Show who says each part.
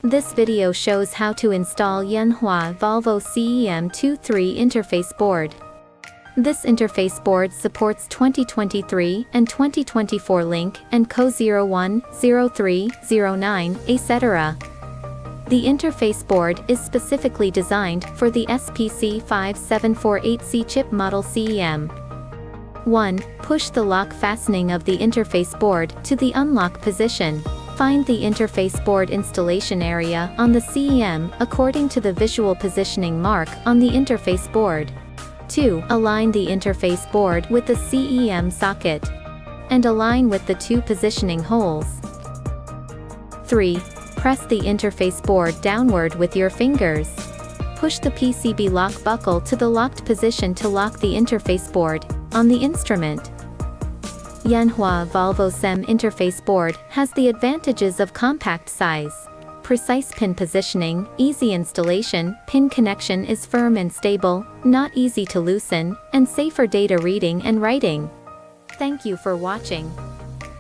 Speaker 1: This video shows how to install Yanhua Volvo CEM 23 interface board. This interface board supports 2023 and 2024 Lynk&Co 01, 03, 09, etc. The interface board is specifically designed for the SPC5748C chip model CEM. 1. Push the lock fastening of the interface board to the unlock position. Find the interface board installation area on the CEM according to the visual positioning mark on the interface board. 2. Align the interface board with the CEM socket and align with the two positioning holes. 3. Press the interface board downward with your fingers. Push the PCB lock buckle to the locked position to lock the interface board on the instrument. Yanhua Volvo CEM interface board has the advantages of compact size, precise pin positioning, easy installation, pin connection is firm and stable, not easy to loosen, and safer data reading and writing. Thank you for watching.